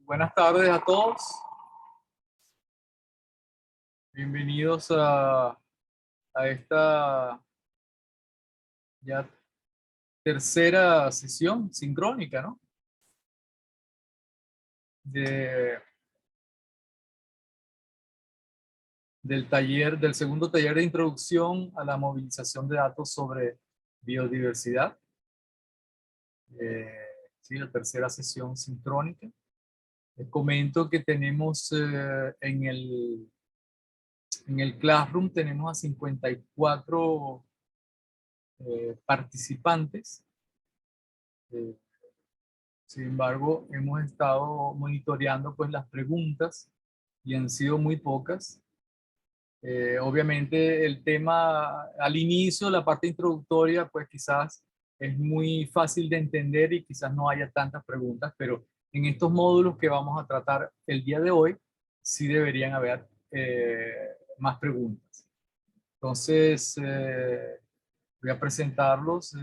Buenas tardes a todos. Bienvenidos a esta ya tercera sesión sincrónica, ¿no? Del segundo taller de introducción a la movilización de datos sobre biodiversidad. Sí, la tercera sesión sincrónica. Les comento que tenemos en el Classroom tenemos a 54 participantes. Sin embargo, hemos estado monitoreando pues las preguntas y han sido muy pocas. Obviamente el tema al inicio, la parte introductoria, pues quizás es muy fácil de entender y quizás no haya tantas preguntas, pero en estos módulos que vamos a tratar el día de hoy, sí deberían haber más preguntas. Entonces, voy a presentarlos.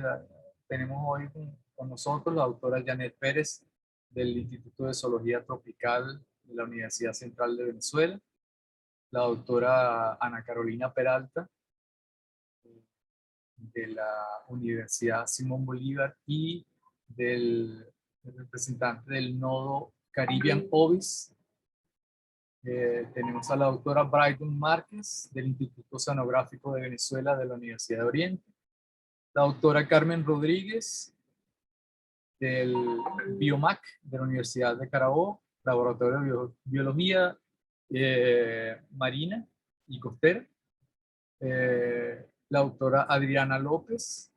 Tenemos hoy con nosotros la doctora Janet Pérez del Instituto de Zoología Tropical de la Universidad Central de Venezuela, la doctora Ana Carolina Peralta de la Universidad Simón Bolívar y del representante del nodo Caribbean Ovis. Tenemos a la doctora Brighton Márquez del Instituto Oceanográfico de Venezuela de la Universidad de Oriente, la doctora Carmen Rodríguez del Biomac de la Universidad de Carabobo, Laboratorio de Biología Marina y Costera, la doctora Adriana López,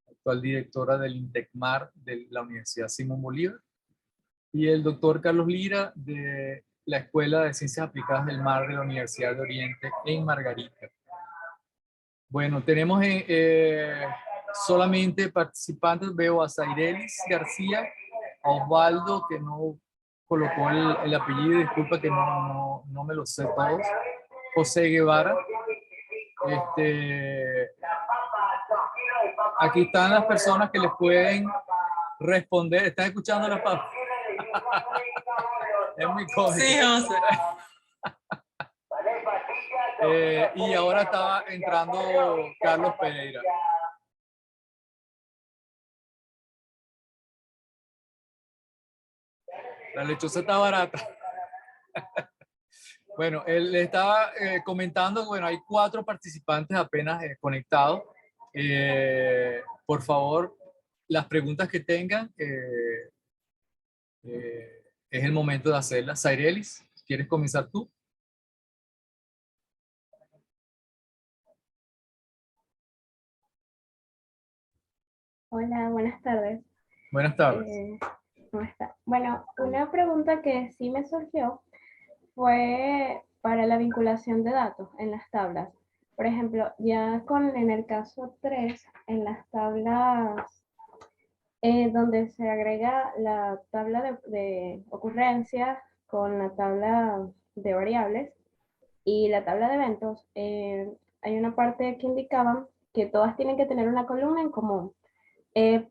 actual directora del INTECMAR de la Universidad Simón Bolívar, y el doctor Carlos Lira de la Escuela de Ciencias Aplicadas del Mar de la Universidad de Oriente en Margarita. Bueno, tenemos solamente participantes. Veo a Zairelis García, a Osvaldo, que no colocó el apellido, disculpa que no me lo sé todos. José Guevara. Aquí están las personas que les pueden responder. ¿Están escuchando la papa? Es muy cómico. Sí, José. Y ahora estaba entrando Carlos Pereira. La lechosa está barata. Bueno, él le estaba comentando, bueno, hay 4 participantes apenas conectados. Por favor, las preguntas que tengan, es el momento de hacerlas. Zairelis, ¿quieres comenzar tú? Hola, buenas tardes. Buenas tardes. ¿Cómo está? Bueno, una pregunta que sí me surgió fue para la vinculación de datos en las tablas. Por ejemplo, en el caso 3, en las tablas donde se agrega la tabla de ocurrencias con la tabla de variables y la tabla de eventos, hay una parte que indicaban que todas tienen que tener una columna en común.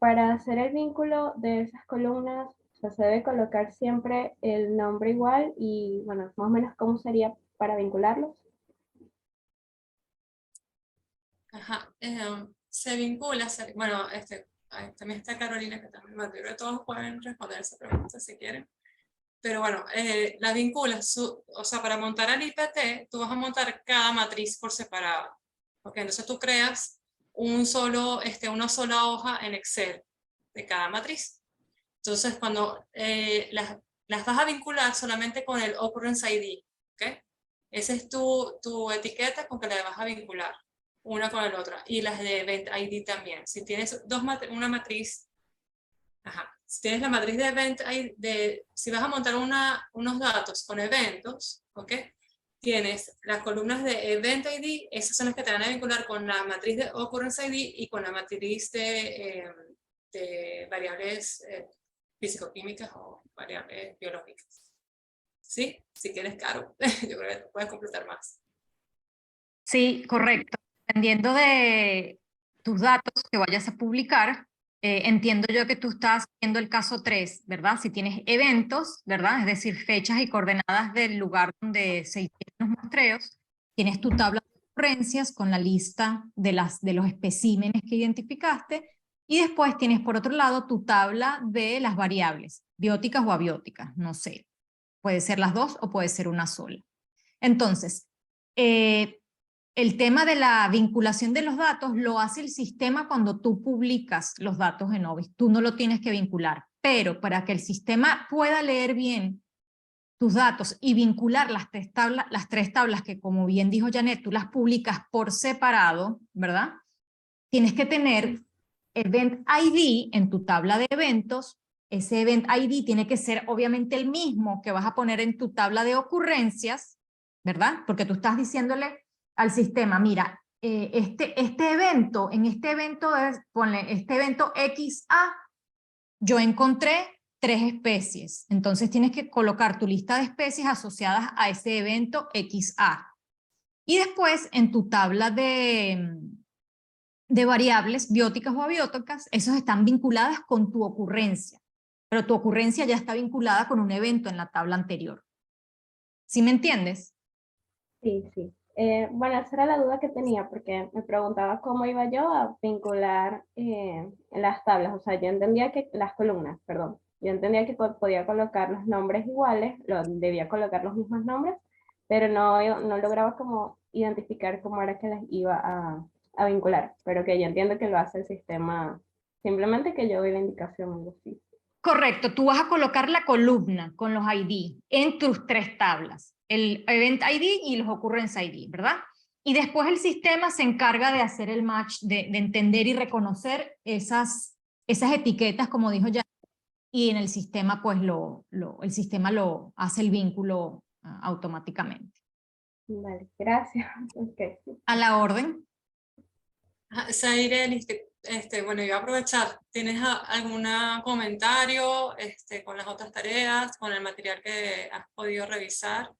Para hacer el vínculo de esas columnas, o sea, se debe colocar siempre el nombre igual y, bueno, más o menos cómo sería para vincularlos. Ajá. Se vincula, bueno, también está Carolina, que también me creo que todos pueden responder esa pregunta si quieren. Pero bueno, la vincula, o sea, para montar el IPT, tú vas a montar cada matriz por separado. Porque entonces tú creas una sola hoja en Excel de cada matriz. Entonces, cuando las vas a vincular solamente con el Occurrence ID, ¿ok? Esa es tu etiqueta con que la vas a vincular, una con la otra. Y las de Event ID también. Si tienes una matriz, si tienes la matriz de Event ID, si vas a montar unos datos con eventos, ¿ok? Tienes las columnas de Event ID, esas son las que te van a vincular con la matriz de Occurrence ID y con la matriz de variables físico-químicas o variables biológicas. ¿Sí? Si quieres, Caro, yo creo que puedes completar más. Sí, correcto. Dependiendo de tus datos que vayas a publicar, entiendo yo que tú estás viendo el caso 3, ¿verdad? Si tienes eventos, ¿verdad? Es decir, fechas y coordenadas del lugar donde se hicieron los muestreos, tienes tu tabla de ocurrencias con la lista de los especímenes que identificaste, y después tienes por otro lado tu tabla de las variables, bióticas o abióticas, no sé. Puede ser las dos o puede ser una sola. Entonces, el tema de la vinculación de los datos lo hace el sistema cuando tú publicas los datos en OBIS. Tú no lo tienes que vincular, pero para que el sistema pueda leer bien tus datos y vincular las tres tablas que, como bien dijo Janet, tú las publicas por separado, ¿verdad? Tienes que tener Event ID en tu tabla de eventos. Ese Event ID tiene que ser obviamente el mismo que vas a poner en tu tabla de ocurrencias, ¿verdad? Porque tú estás diciéndole al sistema, mira, este evento, en este evento, ponle este evento XA, yo encontré 3 especies. Entonces tienes que colocar tu lista de especies asociadas a ese evento XA. Y después en tu tabla de variables bióticas o abióticas, esos están vinculadas con tu ocurrencia. Pero tu ocurrencia ya está vinculada con un evento en la tabla anterior. ¿Sí me entiendes? Sí, sí. Bueno, esa era la duda que tenía, porque me preguntaba cómo iba yo a vincular las tablas. O sea, yo entendía que las columnas, perdón. Yo entendía que podía colocar los nombres iguales, debía colocar los mismos nombres, pero no lograba como identificar cómo era que las iba a vincular. Pero que yo entiendo que lo hace el sistema, simplemente que yo doy la indicación, algo así. Correcto, tú vas a colocar la columna con los ID en tus 3 tablas, el Event ID y los Occurrence ID, ¿verdad? Y después el sistema se encarga de hacer el match, de entender y reconocer esas etiquetas, como dijo ya, y en el sistema, pues el sistema lo hace el vínculo automáticamente. Vale, gracias. Okay. A la orden. Zaire, bueno, yo voy a aprovechar. ¿Tienes algún comentario con las otras tareas, con el material que has podido revisar?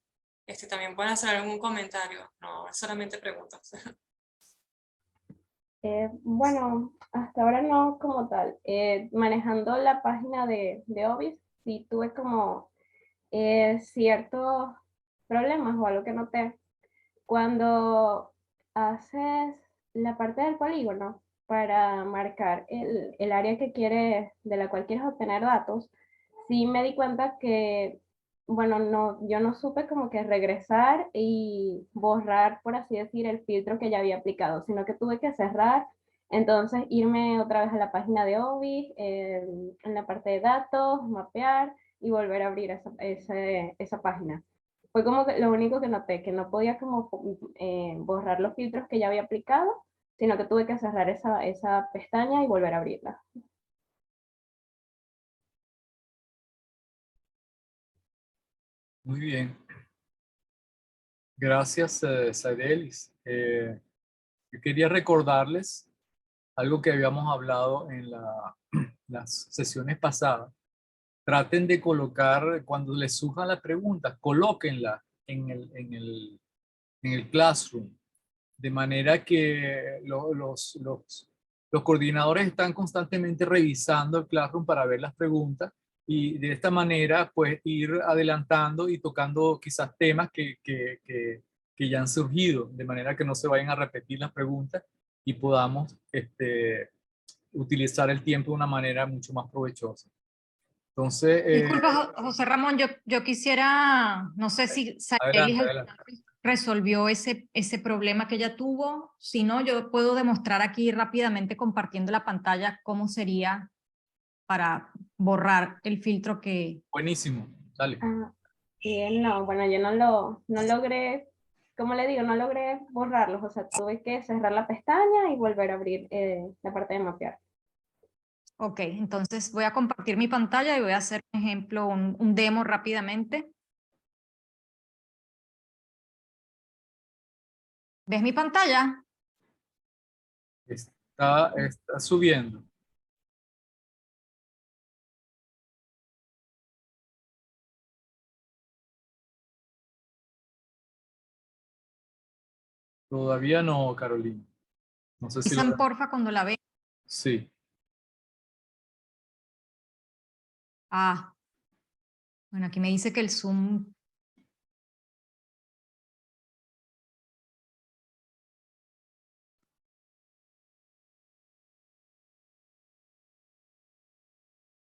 También pueden hacer algún comentario, no solamente preguntas. Bueno, hasta ahora no como tal. Manejando la página de OBIS, sí tuve como ciertos problemas o algo que noté. Cuando haces la parte del polígono para marcar el área que quieres, de la cual quieres obtener datos, sí me di cuenta que, bueno, yo no supe como que regresar y borrar, por así decir, el filtro que ya había aplicado, sino que tuve que cerrar, entonces irme otra vez a la página de OBIS, en la parte de datos, mapear y volver a abrir esa página. Fue como que lo único que noté, que no podía como borrar los filtros que ya había aplicado, sino que tuve que cerrar esa pestaña y volver a abrirla. Muy bien. Gracias, Saidelis. Yo quería recordarles algo que habíamos hablado en las sesiones pasadas. Traten de colocar, cuando les surjan las preguntas, colóquenlas en el Classroom, de manera que los coordinadores están constantemente revisando el Classroom para ver las preguntas y de esta manera pues ir adelantando y tocando quizás temas que ya han surgido, de manera que no se vayan a repetir las preguntas y podamos utilizar el tiempo de una manera mucho más provechosa. Entonces, Disculpa, José Ramón, yo quisiera, no sé si adelante, Saelis adelante. resolvió ese problema que ella tuvo. Si no, yo puedo demostrar aquí rápidamente compartiendo la pantalla cómo sería para borrar el filtro que... Buenísimo, dale. Ah, no, bueno, yo no logré, como le digo, no logré borrarlos, o sea, tuve que cerrar la pestaña y volver a abrir la parte de mapear. Ok, entonces voy a compartir mi pantalla y voy a hacer un ejemplo, un demo rápidamente. ¿Ves mi pantalla? Está subiendo. Todavía no, Carolina. No sé si lo... Avisan porfa cuando la vean. Sí. Ah, bueno, aquí me dice que el Zoom...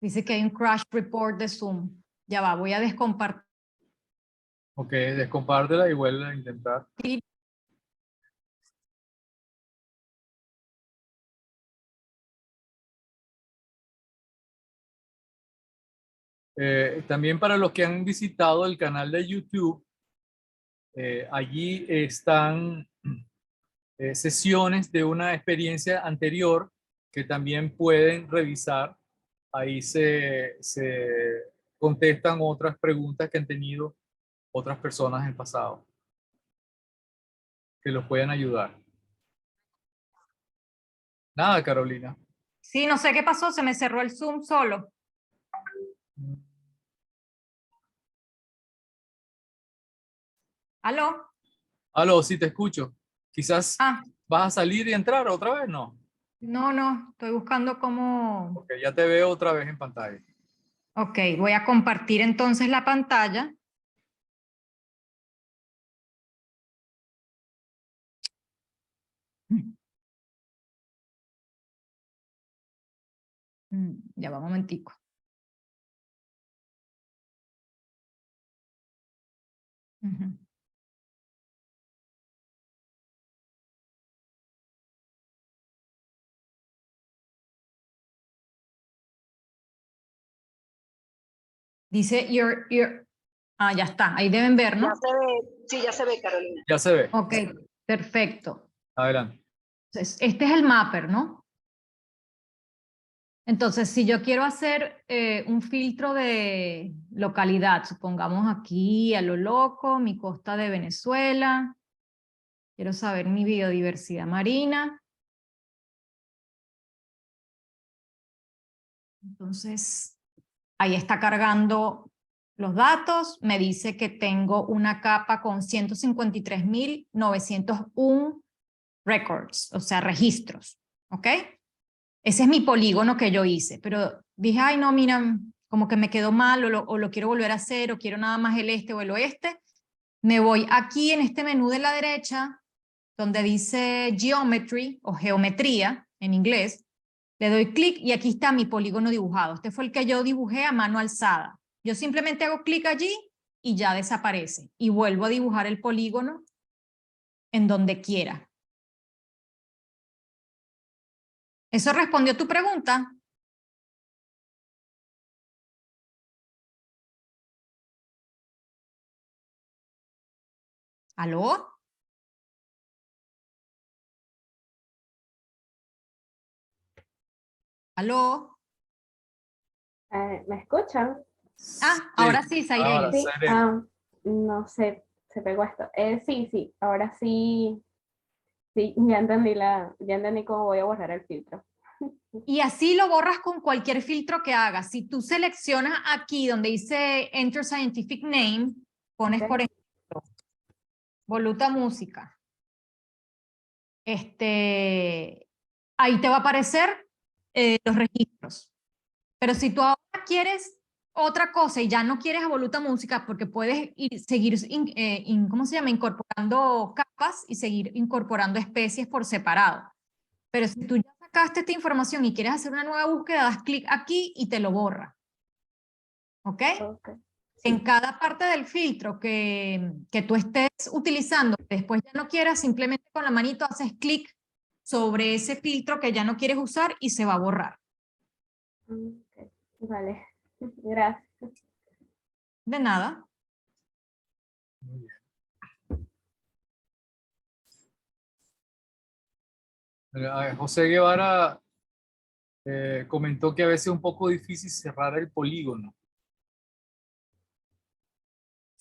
Dice que hay un crash report de Zoom. Ya va, voy a descompartir. Ok, descompártela y vuelve a intentar. También para los que han visitado el canal de YouTube, allí están sesiones de una experiencia anterior que también pueden revisar. Ahí se contestan otras preguntas que han tenido otras personas en el pasado, que los pueden ayudar. Nada, Carolina. Sí, no sé qué pasó, se me cerró el Zoom solo. ¿Aló? Aló, sí te escucho. Quizás Ah, vas a salir y entrar otra vez, ¿no? no, estoy buscando cómo... Ok, ya te veo otra vez en pantalla. Ok, voy a compartir entonces la pantalla. Ya va un momentico. Ujú. Dice, Ah, ya está, ahí deben ver, ¿no? Ya se ve, sí, ya se ve, Carolina. Ya se ve. Ok, perfecto. Adelante. Entonces, este es el mapper, ¿no? Entonces, si yo quiero hacer un filtro de localidad, supongamos aquí a lo loco, mi costa de Venezuela, quiero saber mi biodiversidad marina. Entonces, ahí está cargando los datos, me dice que tengo una capa con 153.901 records, o sea, registros, ¿ok? Ese es mi polígono que yo hice, pero dije, ay, no, mira, como que me quedó mal o lo quiero volver a hacer o quiero nada más el este o el oeste. Me voy aquí en este menú de la derecha, donde dice Geometry o Geometría en inglés, le doy clic y aquí está mi polígono dibujado. Este fue el que yo dibujé a mano alzada. Yo simplemente hago clic allí y ya desaparece. Y vuelvo a dibujar el polígono en donde quiera. ¿Eso respondió tu pregunta? ¿Aló? ¿Aló? ¿Me escuchan? Ah, Sí, ahora sí, ahora, Zaireli. Sí, Zaireli. no sé, se pegó esto. Sí, ahora sí, sí, ya entendí cómo voy a borrar el filtro. Y así lo borras con cualquier filtro que hagas. Si tú seleccionas aquí donde dice Enter Scientific Name, pones Ok. por ejemplo, Voluta Música. Ahí te va a aparecer los registros. Pero si tú ahora quieres otra cosa y ya no quieres a Voluta Música porque puedes seguir, ¿cómo se llama? Incorporando capas y seguir incorporando especies por separado. Pero si tú ya sacaste esta información y quieres hacer una nueva búsqueda, das clic aquí y te lo borra. ¿Ok? Ok. En Sí. cada parte del filtro que tú estés utilizando, que después ya no quieras, simplemente con la manito haces clic sobre ese filtro que ya no quieres usar y se va a borrar. Ok, vale, gracias. De nada. Muy bien. José Guevara comentó que a veces es un poco difícil cerrar el polígono.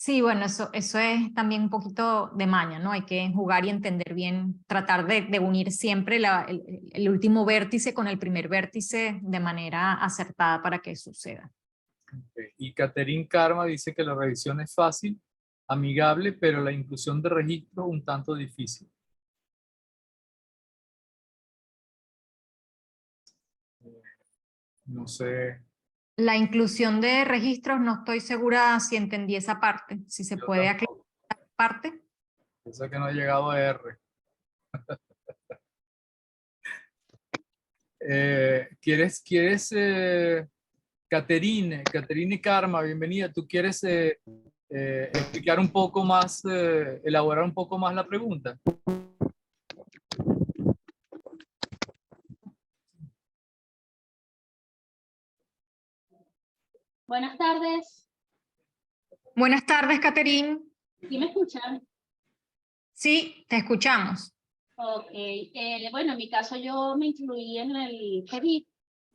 Sí, bueno, eso es también un poquito de maña, ¿no? Hay que jugar y entender bien, tratar de unir siempre el último vértice con el primer vértice de manera acertada para que suceda. Y Catherine Karma dice que la revisión es fácil, amigable, pero la inclusión de registros un tanto difícil. No sé. La inclusión de registros, no estoy segura si entendí esa parte, si se Yo puede tampoco. aclarar esa parte. Pienso que no he llegado a R. Caterine Karma, bienvenida. ¿Tú quieres explicar un poco más, elaborar un poco más la pregunta? Buenas tardes. Buenas tardes, Caterine. ¿Sí me escuchan? Sí, te escuchamos. Ok. Bueno, en mi caso yo me incluí en el GBIF.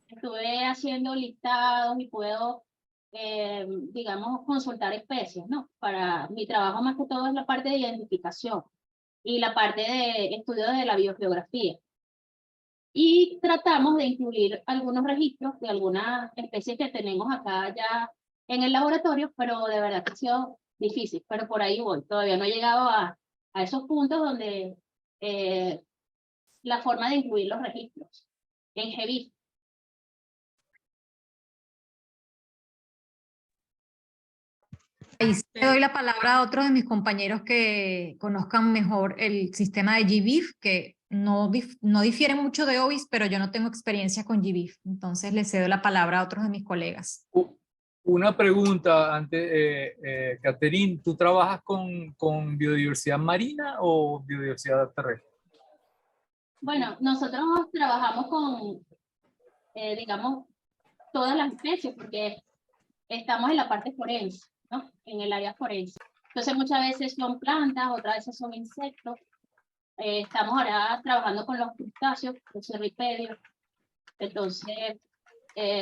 Estuve haciendo listados y puedo, digamos, consultar especies, ¿no? Para mi trabajo más que todo es la parte de identificación y la parte de estudio de la biogeografía. Y tratamos de incluir algunos registros de algunas especies que tenemos acá ya en el laboratorio, pero de verdad que ha sido difícil, pero por ahí voy. Todavía no he llegado a esos puntos donde la forma de incluir los registros en GBIF. Y le doy la palabra a otros de mis compañeros que conozcan mejor el sistema de GBIF, que no difiere mucho de OIS, pero yo no tengo experiencia con GBIF. Entonces le cedo la palabra a otros de mis colegas. Una pregunta antes, Caterine, ¿tú trabajas con biodiversidad marina o biodiversidad terrestre? Bueno, nosotros trabajamos con, digamos, todas las especies, porque estamos en la parte forense, ¿no? En el área forense. Entonces muchas veces son plantas, otras veces son insectos. Estamos ahora trabajando con los crustáceos, los cirripedios. Entonces,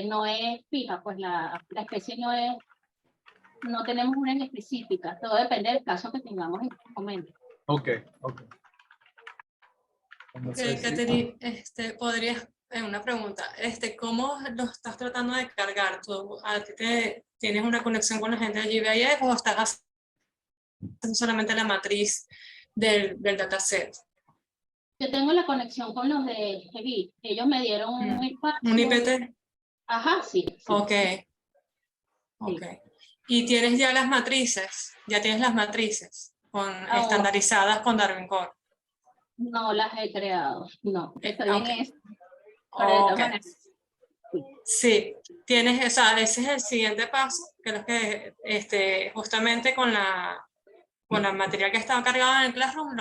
no es fija, pues la especie no tenemos una en específica. Todo depende del caso que tengamos en este momento. Ok. No sé si- Caterine, podrías, una pregunta, ¿cómo lo estás tratando de cargar? ¿Tú, tienes una conexión con la gente de GBIF o estás haciendo solamente la matriz del dataset? Yo tengo la conexión con los de GBI. Ellos me dieron un espacio. ¿Un IPT? Ajá, sí. Ok. ¿Y tienes ya las matrices? ¿Ya tienes las matrices estandarizadas con Darwin Core? No las he creado, no. Estoy en eso. Pero de todas maneras, sí, ese es el siguiente paso, que es que justamente con el material que está cargado en el Classroom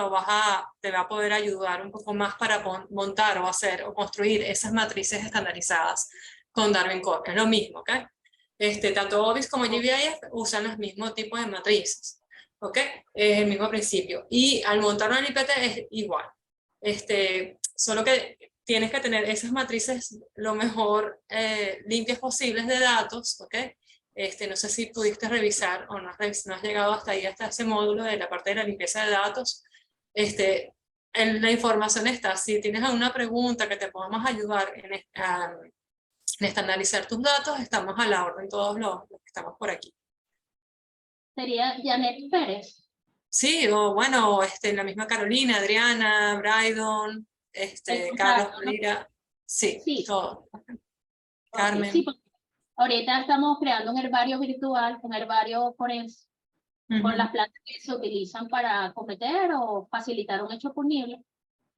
te va a poder ayudar un poco más para montar o hacer o construir esas matrices estandarizadas con Darwin Core. Es lo mismo, ¿ok? Tanto OBIS como GBIF usan los mismos tipos de matrices, ¿ok? Es el mismo principio. Y al montarlo en el IPT es igual. Solo que tienes que tener esas matrices lo mejor limpias posibles de datos, ¿ok? No sé si pudiste revisar o no has llegado hasta ahí, hasta ese módulo de la parte de la limpieza de datos. La información está. Si tienes alguna pregunta que te podamos ayudar en estandarizar tus datos, estamos a la orden todos los que estamos por aquí. sería Janet Pérez. Sí, o bueno, la misma Carolina, Adriana, Brydon, Carlos Molina, sí, todo. Carmen. Sí, ahorita estamos creando un herbario virtual, un herbario forense, con las plantas que se utilizan para cometer o facilitar un hecho punible.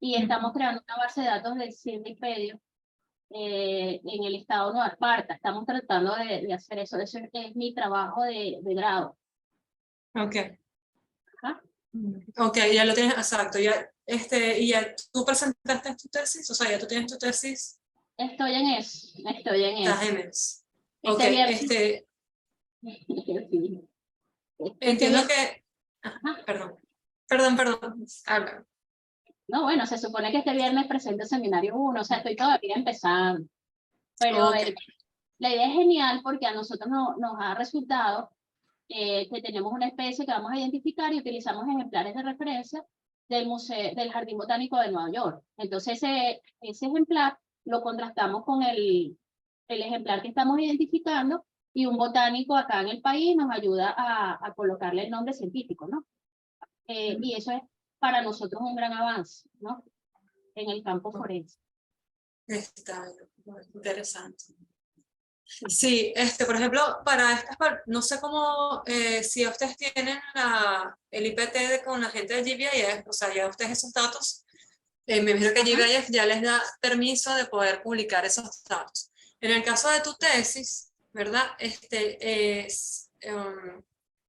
Y estamos creando una base de datos del cirripedio en el estado de Nueva Esparta. Estamos tratando de hacer eso. Eso es mi trabajo de grado. Ok. Ajá. Ok, ya lo tienes, exacto. ¿Y ya tú presentaste tu tesis? O sea, ¿ya tú tienes tu tesis? Estoy en eso. Estás en eso. Ok, entiendo que... Perdón. Habla. No, bueno, se supone que este viernes presento el seminario 1, o sea, estoy todavía empezando. Pero la idea es genial porque a nosotros nos ha resultado que tenemos una especie que vamos a identificar y utilizamos ejemplares de referencia del Jardín Botánico de Nueva York. Entonces ese ejemplar lo contrastamos con el ejemplar que estamos identificando y un botánico acá en el país nos ayuda a colocarle el nombre científico, ¿no? Y eso es para nosotros un gran avance, ¿no? En el campo forense. Está interesante. Sí, por ejemplo, para estas, no sé cómo, si ustedes tienen el IPT con la gente de GBIF, o sea, ya ustedes esos datos, me imagino que GBIF ya les da permiso de poder publicar esos datos. En el caso de tu tesis, ¿verdad?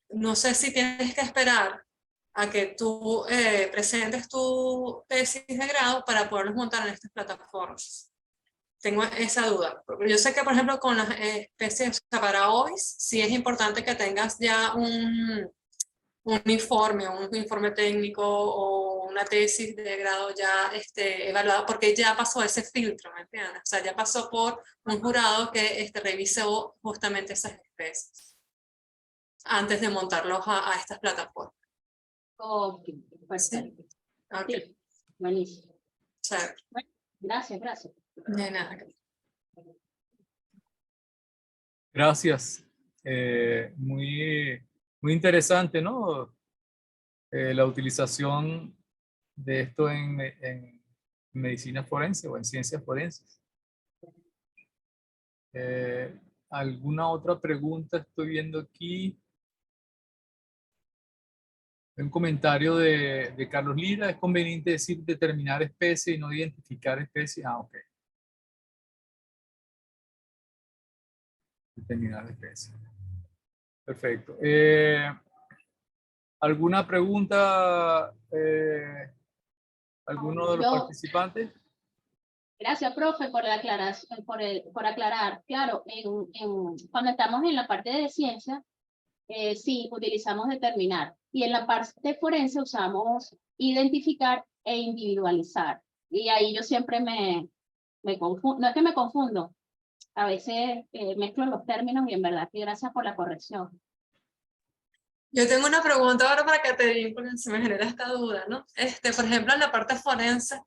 No sé si tienes que esperar a que tú presentes tu tesis de grado para poderlos montar en estas plataformas. Tengo esa duda. Yo sé que, por ejemplo, con las especies, o sea, para OIS, sí es importante que tengas ya un informe técnico o una tesis de grado ya evaluada, porque ya pasó ese filtro, ¿me entiendes? O sea, ya pasó por un jurado que revisó justamente esas especies antes de montarlos a estas plataformas. Ok, perfecto. Sí. Ok. Sí, buenísimo. Chévere. Bueno, gracias. De nada. Gracias. Muy interesante, ¿no? La utilización de esto en medicina forense o en ciencias forenses. ¿Alguna otra pregunta estoy viendo aquí? Un comentario de Carlos Lira. ¿Es conveniente decir determinar especie y no identificar especie? Ah, ok. Determinar especie. Perfecto. ¿Alguna pregunta? ¿Alguno de los Yo, participantes? gracias, profe, por la aclaración, por aclarar. Claro, cuando estamos en la parte de ciencia, sí, utilizamos determinar. Y en la parte forense usamos identificar e individualizar. Y ahí yo siempre me confundo, no es que me confundo, a veces mezclo los términos y en verdad que gracias por la corrección. Yo tengo una pregunta ahora para Caterine, porque se me genera esta duda, ¿no? Por ejemplo, en la parte forense,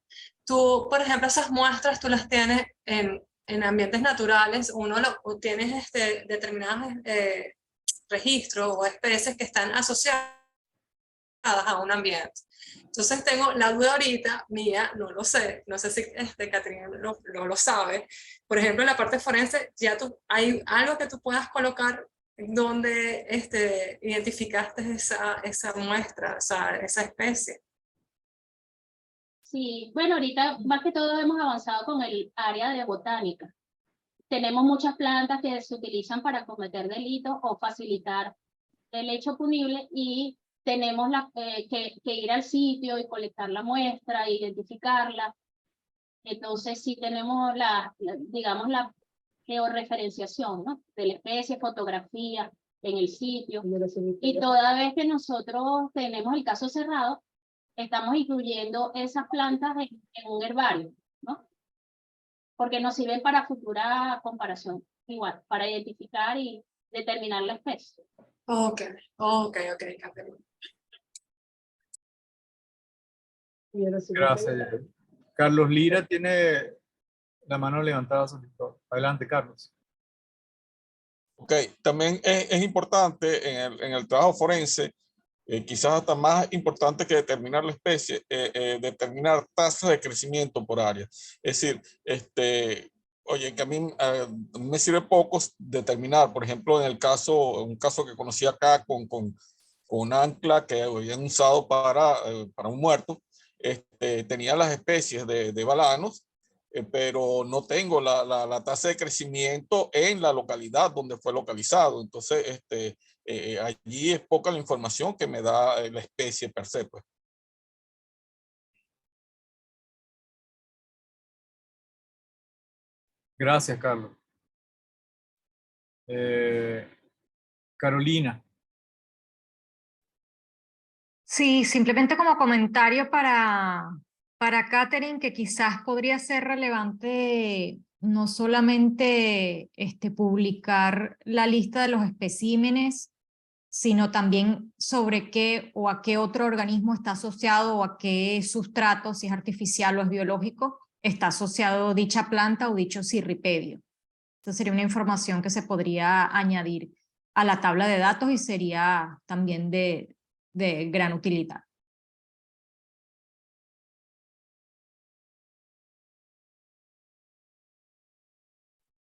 tú, por ejemplo, esas muestras tú las tienes en ambientes naturales, o tienes determinados registros o especies que están asociadas a un ambiente. Entonces tengo la duda ahorita, mía, no lo sé, no sé si Caterine lo sabe. Por ejemplo, en la parte forense, hay algo que tú puedas colocar donde identificaste esa muestra, esa especie. Sí, bueno, ahorita más que todo hemos avanzado con el área de botánica. Tenemos muchas plantas que se utilizan para cometer delitos o facilitar el hecho punible y tenemos que ir al sitio y colectar la muestra, identificarla. Entonces sí tenemos digamos, la georreferenciación, ¿no? De la especie, fotografía en el sitio. Y toda vez que nosotros tenemos el caso cerrado, estamos incluyendo esas plantas en un herbario, ¿no? Porque nos sirven para futura comparación, igual, para identificar y determinar la especie. Ok, Caterine. Gracias. Carlos Lira tiene la mano levantada a su sector. Adelante, Carlos. Ok, también es importante en el trabajo forense, quizás hasta más importante que determinar la especie, determinar tasas de crecimiento por área. Es decir, oye, que a mí me sirve poco determinar, por ejemplo, un caso que conocí acá con un ancla que habían usado para un muerto, tenía las especies de balanos, pero no tengo la tasa de crecimiento en la localidad donde fue localizado. Entonces, allí es poca la información que me da la especie per se, pues. Gracias, Carlos. Carolina. Sí, simplemente como comentario para Catherine, que quizás podría ser relevante no solamente publicar la lista de los especímenes, sino también sobre qué o a qué otro organismo está asociado o a qué sustrato, si es artificial o es biológico, está asociado dicha planta o dicho cirripedio. Entonces sería una información que se podría añadir a la tabla de datos y sería también de gran utilidad.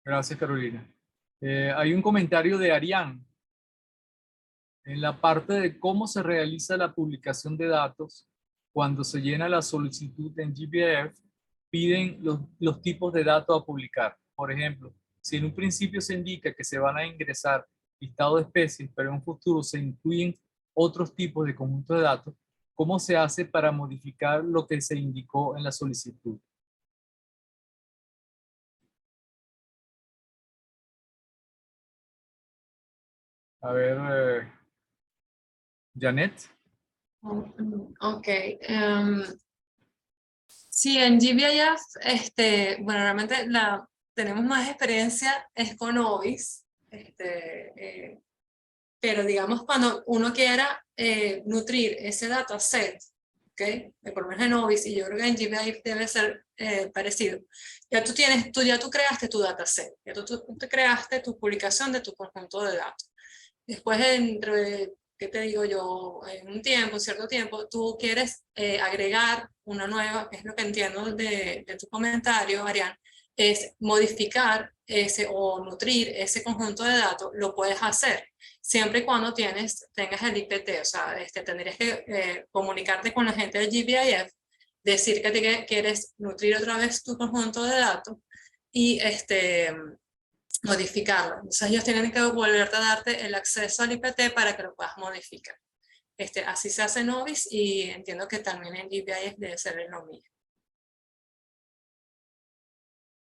Gracias, Carolina. Hay un comentario de Arián. En la parte de cómo se realiza la publicación de datos, cuando se llena la solicitud en GBIF, piden los tipos de datos a publicar. Por ejemplo, si en un principio se indica que se van a ingresar listado de especies, pero en un futuro se incluyen otros tipos de conjuntos de datos, ¿cómo se hace para modificar lo que se indicó en la solicitud? A ver, Janet. Ok. Sí, en GBIF, bueno, realmente tenemos más experiencia es con OBIS, pero digamos cuando uno quiera nutrir ese dataset, ¿ok? Por lo menos en OBIS, y yo creo que en GBIF debe ser parecido. Ya tú creaste tu dataset, ya tú te creaste tu publicación de tu conjunto de datos. Después, ¿qué te digo yo? En un tiempo, un cierto tiempo, tú quieres agregar una nueva, que es lo que entiendo de tu comentario, Arián, es modificar ese o nutrir ese conjunto de datos, lo puedes hacer, siempre y cuando tengas el IPT, o sea, tendrías que comunicarte con la gente del GBIF, decir que quieres nutrir otra vez tu conjunto de datos y modificarlo. Entonces ellos tienen que volverte a darte el acceso al IPT para que lo puedas modificar. Así se hace en OBIS y entiendo que también en GBIF debe ser lo mismo.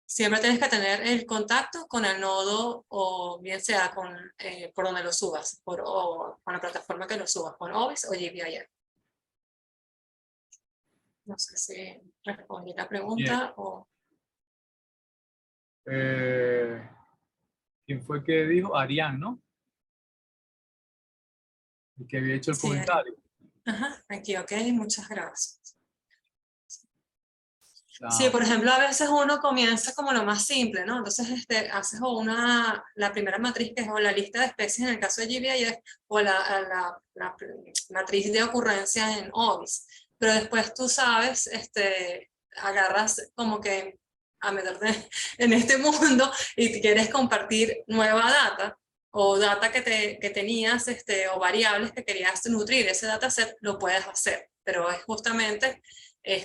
Siempre tienes que tener el contacto con el nodo o bien sea por donde lo subas, o con la plataforma que lo subas, con OBIS o GBIF. No sé si respondí la pregunta o... ¿Quién fue que dijo? Arián, ¿no? El que había hecho el Sí, comentario. Ajá, aquí, ok, muchas gracias. Ah, Sí, por ejemplo, a veces uno comienza como lo más simple, ¿no? Entonces haces la primera matriz, que es o la lista de especies en el caso de GBIF, o la matriz de ocurrencia en OBIS. Pero después tú sabes, agarras como que a meterte en este mundo y quieres compartir nueva data, o data que tenías, o variables que querías nutrir ese dataset, lo puedes hacer. Pero es justamente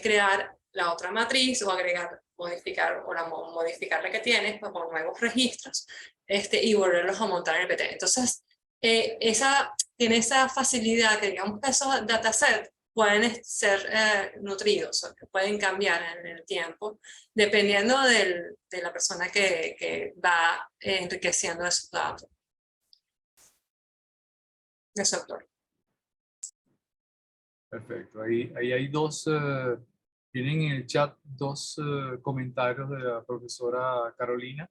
crear la otra matriz o agregar, modificar o modificar la que tienes pues, con nuevos registros y volverlos a montar en el PT. Entonces, tiene esa facilidad que digamos que esos datasets pueden ser nutridos, o que pueden cambiar en el tiempo, dependiendo de la persona que va enriqueciendo esos datos. De su autor. Perfecto. Ahí hay tienen en el chat dos comentarios de la profesora Carolina.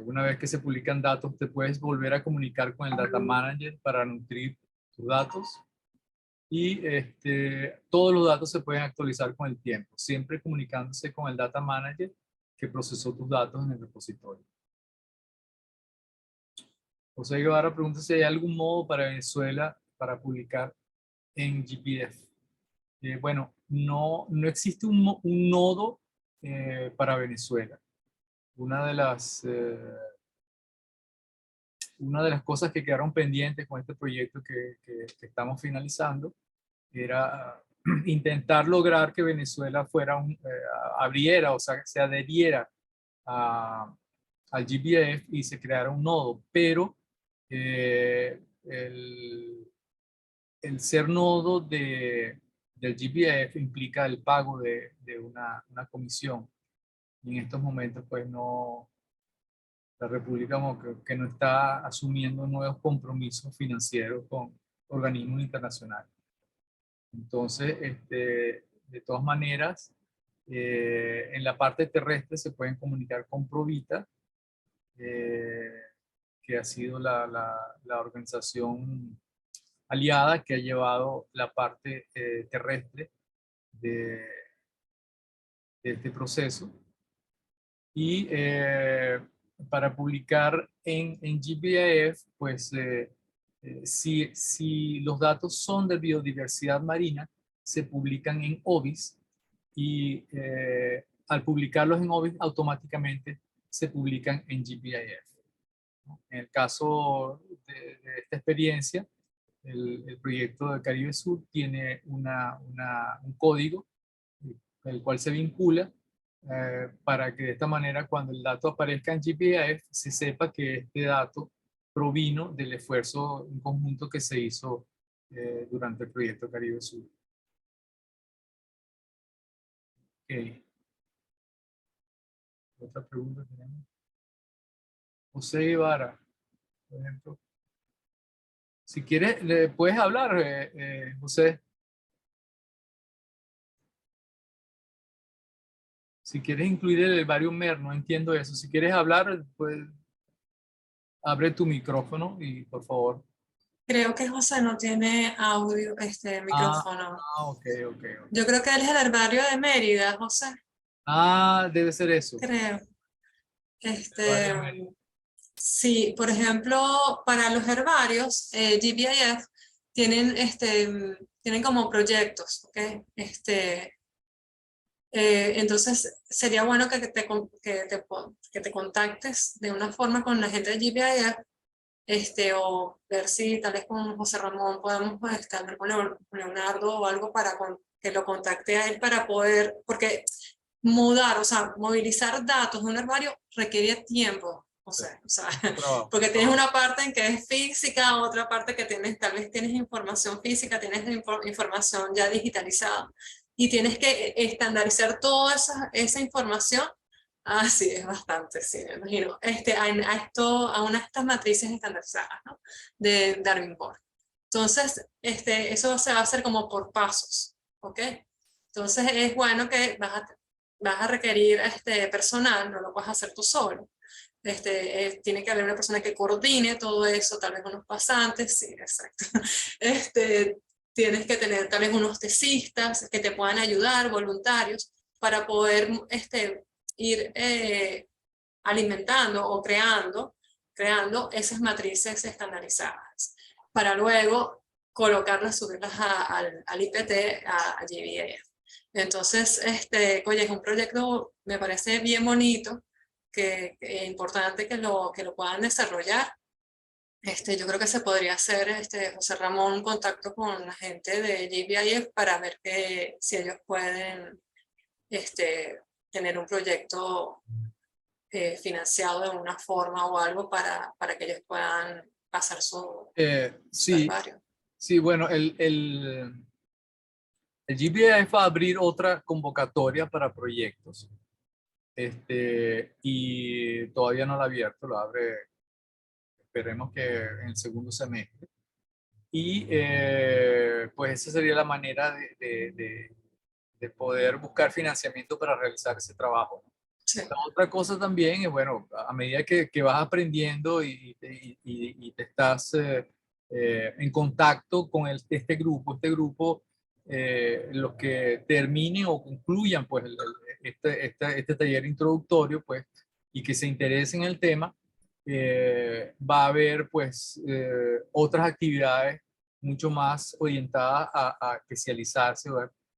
Una vez que se publican datos, te puedes volver a comunicar con el Data Manager para nutrir tus datos. Y todos los datos se pueden actualizar con el tiempo, siempre comunicándose con el Data Manager que procesó tus datos en el repositorio. José Guevara pregunta si hay algún modo para Venezuela para publicar en GBIF. Bueno, no existe un nodo para Venezuela. Una de las cosas que quedaron pendientes con este proyecto que estamos finalizando era intentar lograr que Venezuela abriera, o sea, se adheriera al GBIF y se creara un nodo, pero el ser nodo del GBIF implica el pago de una comisión. Y en estos momentos, pues no, la República como que no está asumiendo nuevos compromisos financieros con organismos internacionales. Entonces, de todas maneras, en la parte terrestre se pueden comunicar con Provita, que ha sido la organización aliada que ha llevado la parte terrestre de este proceso. Y para publicar en GBIF, pues si los datos son de biodiversidad marina, se publican en OBIS y al publicarlos en OBIS automáticamente se publican en GPIF. En el caso de esta experiencia, el proyecto de Caribe Sur tiene un código el cual se vincula para que de esta manera cuando el dato aparezca en GPIF se sepa que este dato provino del esfuerzo en conjunto que se hizo durante el proyecto Caribe Sur. Okay. Otra pregunta tenemos. José Ibarra, por ejemplo. Si quieres, le puedes hablar, José. Si quieres incluir el herbario MER, no entiendo eso. Si quieres hablar, pues abre tu micrófono y por favor. Creo que José no tiene audio, micrófono. Ok. Yo creo que él es el herbario de Mérida, José. Debe ser eso. Creo. Herbario Mérida. Sí, por ejemplo, para los herbarios, GBIF tienen como proyectos, ¿ok? Entonces, sería bueno que te contactes de una forma con la gente de GBIF, o ver si tal vez con José Ramón podemos hablar con Leonardo o algo para que lo contacte a él para poder, porque o sea, movilizar datos de un herbario requiere tiempo. O sea, porque tienes una parte en que es física, otra parte que tal vez tienes información física, tienes información ya digitalizada y tienes que estandarizar toda esa información. Sí, es bastante, sí, me imagino. A una de estas matrices estandarizadas, ¿no? De Darwin Core. Entonces, eso se va a hacer como por pasos, ¿ok? Entonces, es bueno que vas a requerir personal, no lo puedes hacer tú solo. Tiene que haber una persona que coordine todo eso, tal vez unos pasantes, sí, exacto. Tienes que tener tal vez unos tesistas que te puedan ayudar, voluntarios, para poder ir alimentando o creando esas matrices estandarizadas, para luego colocarlas, subirlas al IPT, a GBIF. Entonces, oye, es un proyecto, me parece bien bonito, que es importante que lo puedan desarrollar. Yo creo que se podría hacer, José Ramón, un contacto con la gente de GBIF para ver si ellos pueden tener un proyecto financiado de una forma o algo para que ellos puedan pasar su herbario. Sí, bueno, el GBIF va a abrir otra convocatoria para proyectos. Y todavía no la ha abierto, lo abre, esperemos que en el segundo semestre. Y pues esa sería la manera de poder buscar financiamiento para realizar ese trabajo. Sí. La otra cosa también es, bueno, a medida que vas aprendiendo y te estás en contacto con este grupo, los que terminen o concluyan pues este taller introductorio, pues, y que se interesen en el tema, va a haber pues otras actividades mucho más orientadas a especializarse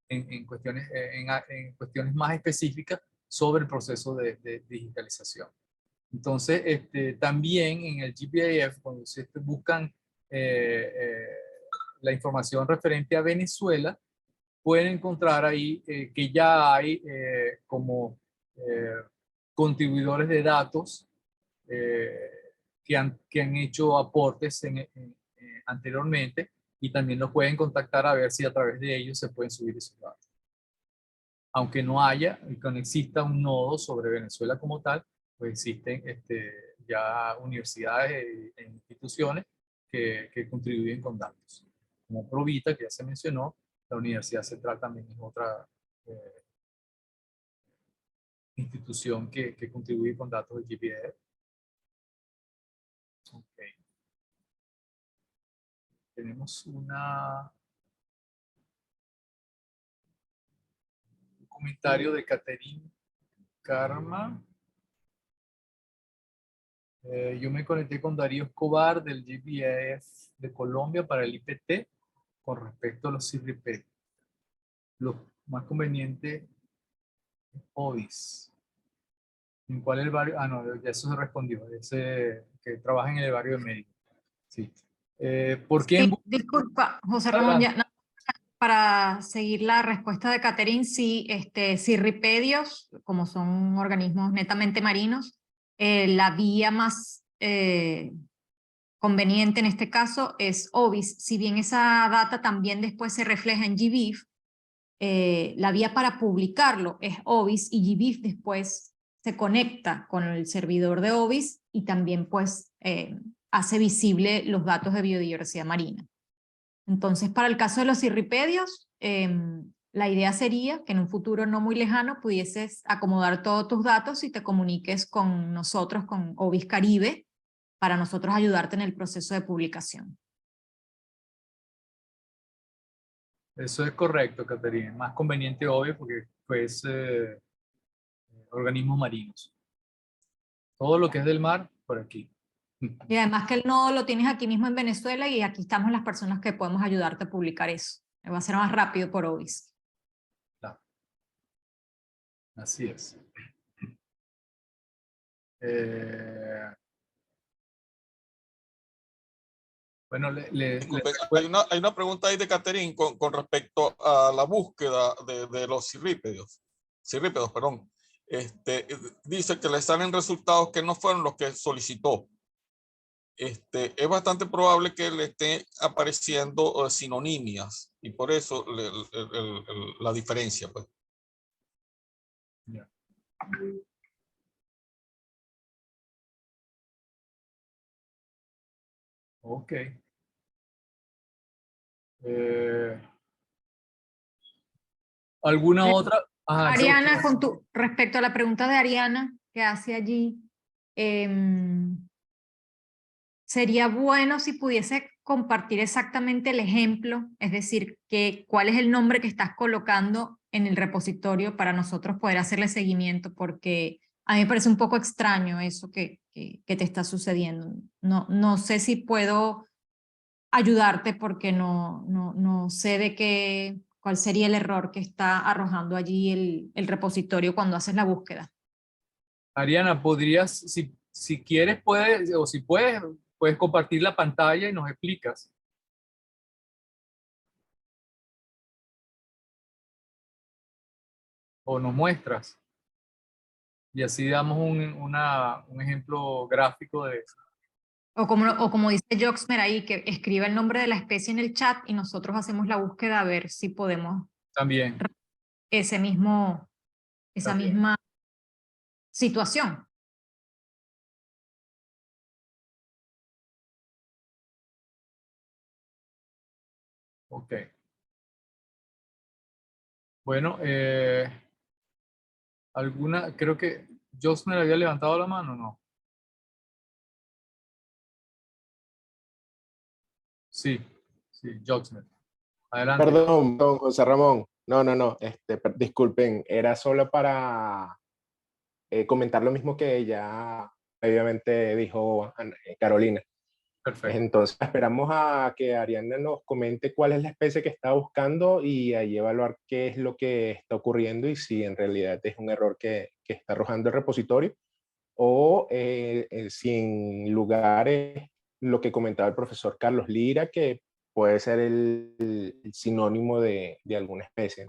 en cuestiones más específicas sobre el proceso de digitalización. Entonces, también en el GBIF, cuando ustedes buscan la información referente a Venezuela, pueden encontrar ahí que ya hay como contribuidores de datos que han hecho aportes anteriormente, y también los pueden contactar a ver si a través de ellos se pueden subir esos datos. Aunque no haya y que no exista un nodo sobre Venezuela como tal, pues existen ya universidades e instituciones que contribuyen con datos. Como Provita, que ya se mencionó, la Universidad Central también es otra institución que contribuye con datos de GPF. Okay. Tenemos un comentario de Caterine Karma. Yo me conecté con Darío Escobar del GBIF de Colombia para el IPT con respecto a los CIRRIP. Lo más conveniente es ODIS. ¿En cuál es el barrio? Ah, no, ya eso se respondió. Ese que trabaja en el barrio de México. Sí. ¿Por qué Sí, en disculpa, José Ramón, ya, no, para seguir la respuesta de Catherine, sí, cirripedios, como son organismos netamente marinos, la vía más conveniente en este caso es OBIS. Si bien esa data también después se refleja en GBIF, la vía para publicarlo es OBIS y GBIF después se conecta con el servidor de OBIS y también pues hace visible los datos de biodiversidad marina. Entonces, para el caso de los cirripedios, la idea sería que en un futuro no muy lejano pudieses acomodar todos tus datos y te comuniques con nosotros, con OBIS Caribe, para nosotros ayudarte en el proceso de publicación. Eso es correcto, Caterina. Más conveniente, obvio, porque pues organismos marinos. Todo lo que es del mar, por aquí. Y además que el nodo lo tienes aquí mismo en Venezuela y aquí estamos las personas que podemos ayudarte a publicar eso. Va a ser más rápido por OBIS. Claro. Así es. Bueno, Disculpe, hay una pregunta ahí de Catherine con respecto a la búsqueda de los cirrípedos. Cirrípedos, perdón. Dice que le salen resultados que no fueron los que solicitó. Es bastante probable que le esté apareciendo sinonimias y por eso la diferencia. Pues. Yeah. Ok. ¿Alguna otra? Ajá, Ariana, respecto a la pregunta de Ariana que hace allí, sería bueno si pudiese compartir exactamente el ejemplo, es decir, cuál es el nombre que estás colocando en el repositorio para nosotros poder hacerle seguimiento, porque a mí me parece un poco extraño eso que te está sucediendo. No sé si puedo ayudarte porque no sé cuál sería el error que está arrojando allí el repositorio cuando haces la búsqueda. Ariana, podrías, si quieres, puedes, o si puedes compartir la pantalla y nos explicas. O nos muestras. Y así damos un ejemplo gráfico de eso. O como dice Joxmer ahí, que escriba el nombre de la especie en el chat y nosotros hacemos la búsqueda a ver si podemos También. esa También. misma situación. Ok. Bueno, creo que Josmer había levantado la mano, ¿no? Sí, Josmer. Adelante. Perdón, don José Ramón. No. Disculpen, era solo para comentar lo mismo que ella previamente dijo Carolina. Perfecto. Entonces esperamos a que Ariana nos comente cuál es la especie que está buscando y ahí evaluar qué es lo que está ocurriendo y si en realidad es un error que está arrojando el repositorio o si en lugar es lo que comentaba el profesor Carlos Lira, que puede ser el sinónimo de alguna especie.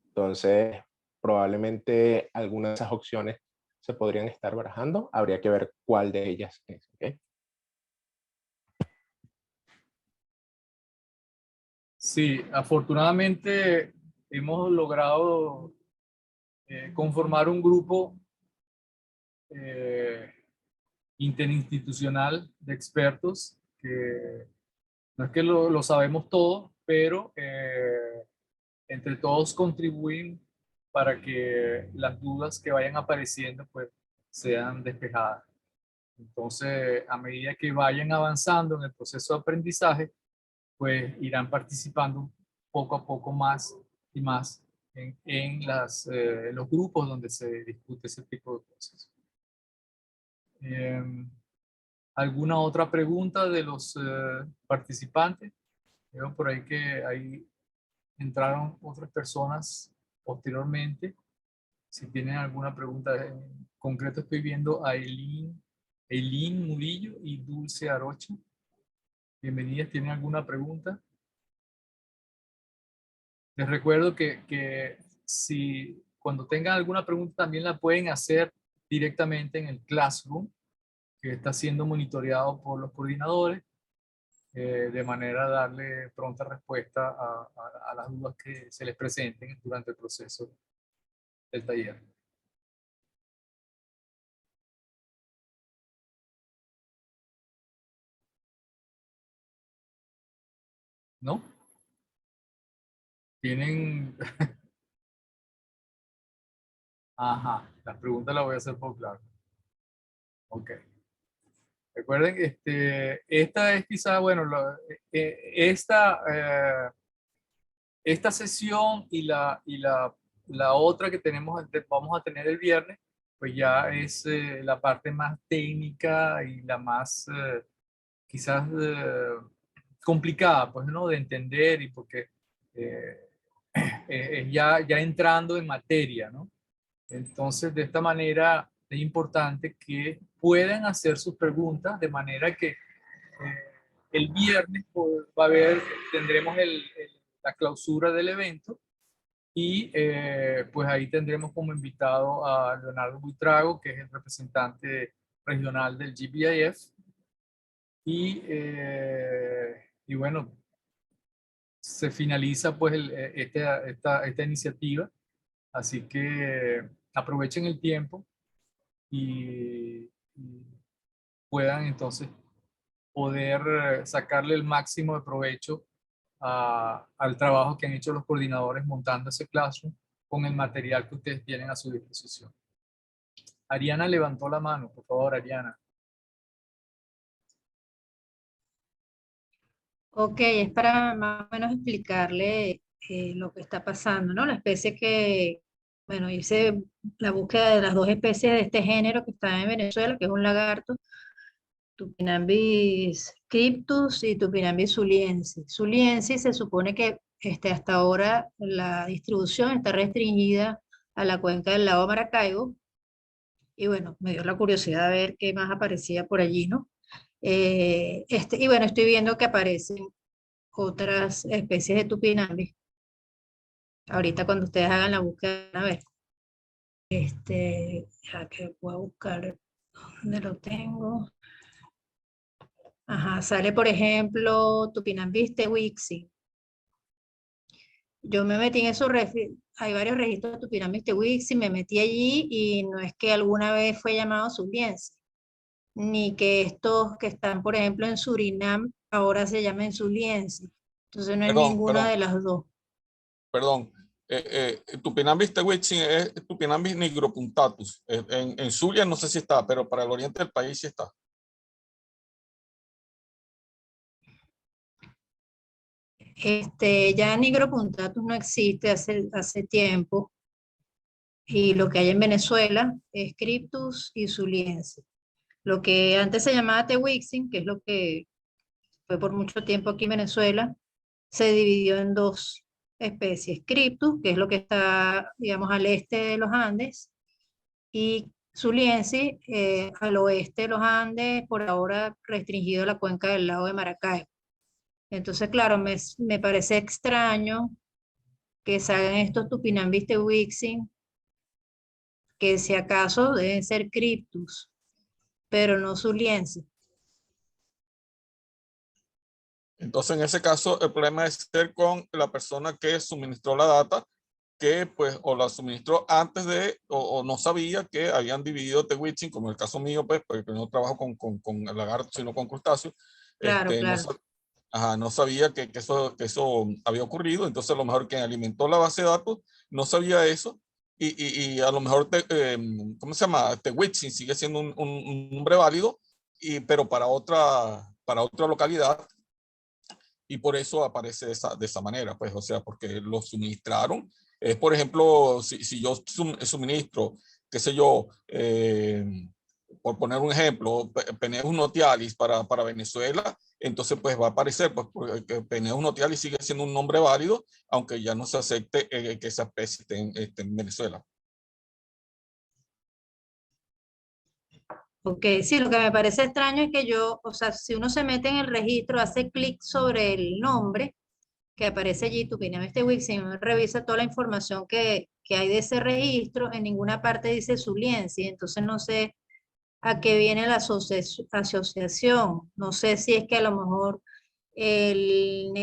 Entonces, probablemente algunas de esas opciones se podrían estar barajando. Habría que ver cuál de ellas es. ¿Okay? Sí, afortunadamente hemos logrado conformar un grupo interinstitucional de expertos que no es que lo sabemos todo, pero entre todos contribuyen para que las dudas que vayan apareciendo pues sean despejadas. Entonces, a medida que vayan avanzando en el proceso de aprendizaje, pues irán participando poco a poco más y más en los grupos donde se discute ese tipo de cosas. ¿Alguna otra pregunta de los participantes? Veo por ahí que ahí entraron otras personas posteriormente. Si tienen alguna pregunta en concreto, estoy viendo a Eileen Murillo y Dulce Arocha. Bienvenidas, ¿tienen alguna pregunta? Les recuerdo que si cuando tengan alguna pregunta también la pueden hacer directamente en el Classroom, que está siendo monitoreado por los coordinadores, de manera a darle pronta respuesta a las dudas que se les presenten durante el proceso del taller. ¿No? Tienen... Ajá, las preguntas las voy a hacer por claro. Ok. Recuerden, esta es quizá, bueno, esta sesión y la otra que vamos a tener el viernes, pues ya es la parte más técnica y la más quizás complicada, pues, ¿no? De entender y porque ya entrando en materia, ¿no? Entonces, de esta manera es importante que puedan hacer sus preguntas de manera que el viernes pues, tendremos la clausura del evento y pues ahí tendremos como invitado a Leonardo Buitrago, que es el representante regional del GBIF. Y bueno, se finaliza pues esta iniciativa, así que aprovechen el tiempo y puedan entonces poder sacarle el máximo de provecho al trabajo que han hecho los coordinadores montando ese Classroom con el material que ustedes tienen a su disposición. Ariana levantó la mano, por favor, Ariana. Ok, es para más o menos explicarle lo que está pasando, ¿no? La especie que, bueno, hice la búsqueda de las dos especies de este género que está en Venezuela, que es un lagarto, Tupinambis cryptus y Tupinambis zuliensis. Zuliensis se supone que hasta ahora la distribución está restringida a la cuenca del lago Maracaibo, y bueno, me dio la curiosidad de ver qué más aparecía por allí, ¿no? Y bueno, estoy viendo que aparecen otras especies de Tupinambis. Ahorita cuando ustedes hagan la búsqueda, a ver, ya que voy a buscar dónde lo tengo. Ajá, sale por ejemplo Tupinambis tewixi. Yo me metí en esos hay varios registros de Tupinambis tewixi, me metí allí y no es que alguna vez fue llamado zuliensis, ni que estos que están, por ejemplo, en Surinam, ahora se llaman zuliensis. Entonces no es ninguna de las dos. Perdón. Tupinambis tewixi es Tupinambis nigropuntatus. En Zulia no sé si está, pero para el oriente del país sí está. Ya nigropuntatus no existe hace tiempo, y lo que hay en Venezuela es Cryptus y Zuliensis. Lo que antes se llamaba Tewixin, que es lo que fue por mucho tiempo aquí en Venezuela, se dividió en dos especies: Cryptus, que es lo que está, digamos, al este de los Andes, y Zuliensis, al oeste de los Andes, por ahora restringido a la cuenca del lago de Maracaibo. Entonces, claro, me parece extraño que salgan estos Tupinambis tewixi, que si acaso deben ser Cryptus, pero no Zuliensis. Entonces, en ese caso, el problema es ser con la persona que suministró la data, que pues o la suministró antes de, o no sabía que habían dividido tewixi, como en el caso mío, pues, porque no trabajo con lagartos, sino con crustáceos. Claro, claro. No sabía que eso había ocurrido. Entonces, a lo mejor quien alimentó la base de datos no sabía eso. Y a lo mejor, ¿cómo se llama? Tewixi sigue siendo un nombre válido, pero para otra localidad. Y por eso aparece de esa manera, pues, o sea, porque lo suministraron. Por ejemplo, si yo suministro, qué sé yo, por poner un ejemplo, Peneus notialis para Venezuela, entonces pues va a aparecer, pues, porque Peneus notialis sigue siendo un nombre válido, aunque ya no se acepte que esa especie esté en Venezuela. Ok, sí, lo que me parece extraño es que yo, o sea, si uno se mete en el registro, hace clic sobre el nombre que aparece allí, tu opinión, Wixing, uno revisa toda la información que hay de ese registro, en ninguna parte dice Zuliensis, entonces no sé a qué viene la asociación, no sé si es que a lo mejor el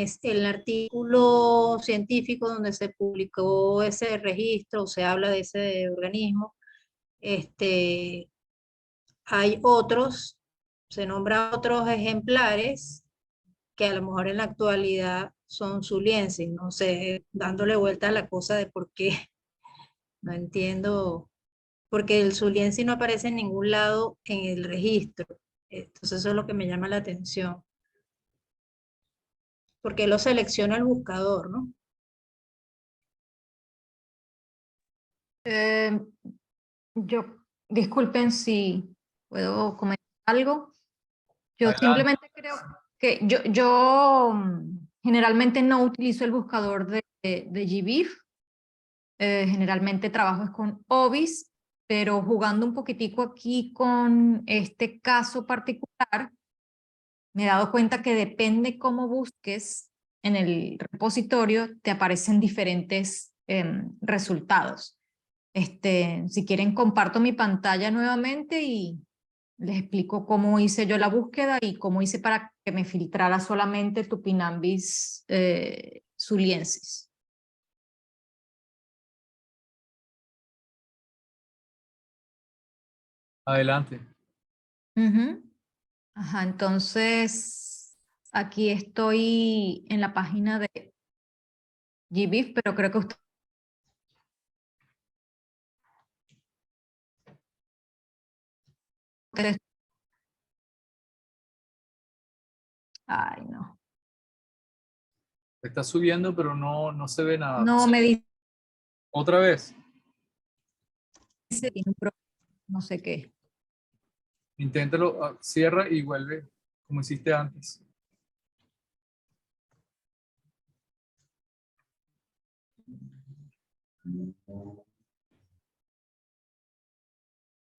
artículo científico donde se publicó ese registro, o se habla de ese organismo, hay otros, se nombran otros ejemplares que a lo mejor en la actualidad son zulienses, no sé, dándole vuelta a la cosa de por qué, no entiendo, porque el zuliensis no aparece en ningún lado en el registro, entonces eso es lo que me llama la atención, porque lo selecciona el buscador, ¿no? Yo, disculpen si puedo comentar algo. Yo Adelante. simplemente creo que yo generalmente no utilizo el buscador de GBIF. Generalmente trabajo es con OBIS, pero jugando un poquitico aquí con este caso particular, me he dado cuenta que depende cómo busques en el repositorio, te aparecen diferentes resultados. Si quieren, comparto mi pantalla nuevamente y les explico cómo hice yo la búsqueda y cómo hice para que me filtrara solamente Tupinambis zuliensis. Adelante. Ajá, entonces aquí estoy en la página de GBIF, pero creo que ustedes... Ay, no. Está subiendo, pero no se ve nada. No me dice, Otra vez. tiene un problema, no sé qué. Inténtalo, cierra y vuelve como hiciste antes.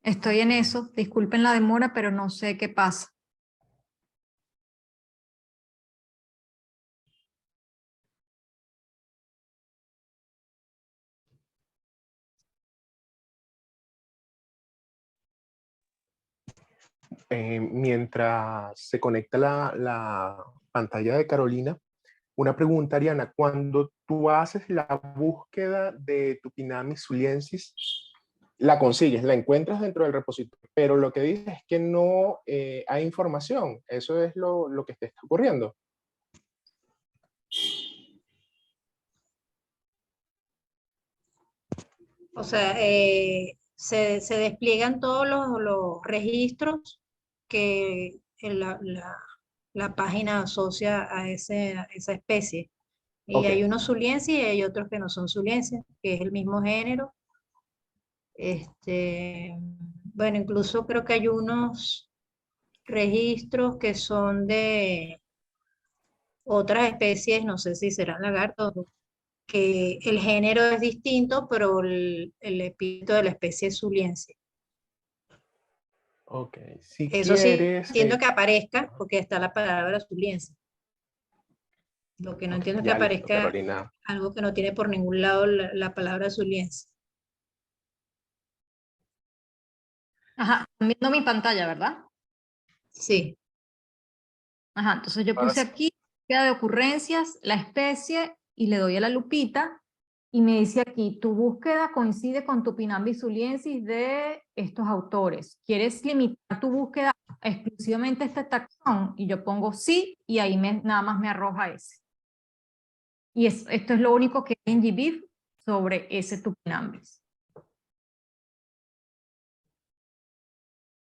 Estoy en eso, disculpen la demora, pero no sé qué pasa. Mientras se conecta la pantalla de Carolina, una pregunta, Ariana, cuando tú haces la búsqueda de Tupinambis zuliensis, la consigues, la encuentras dentro del repositorio, pero lo que dices es que no hay información, eso es lo que te está ocurriendo. O sea, se despliegan todos los registros que la página asocia a esa especie. Y Ok. hay unos zulienses y hay otros que no son zulienses, que es el mismo género. Bueno, incluso creo que hay unos registros que son de otras especies, no sé si serán lagartos, que el género es distinto, pero el epíteto de la especie es zuliense. Ok, si Eso sí, quieres... entiendo que aparezca, porque está la palabra zuliense. Lo que no entiendo es que ya listo, aparezca Carolina. algo que no tiene por ningún lado la palabra zuliense. Ajá, están viendo mi pantalla, ¿verdad? Sí. Ajá, entonces yo Ahora puse sí. aquí, búsqueda de ocurrencias, la especie, y le doy a la lupita, y me dice aquí, tu búsqueda coincide con Tupinambis zuliensis de estos autores. ¿Quieres limitar tu búsqueda exclusivamente a este taxón? Y yo pongo sí, y ahí nada más me arroja ese. Y esto es lo único que hay en GBIF sobre ese Tupinambis.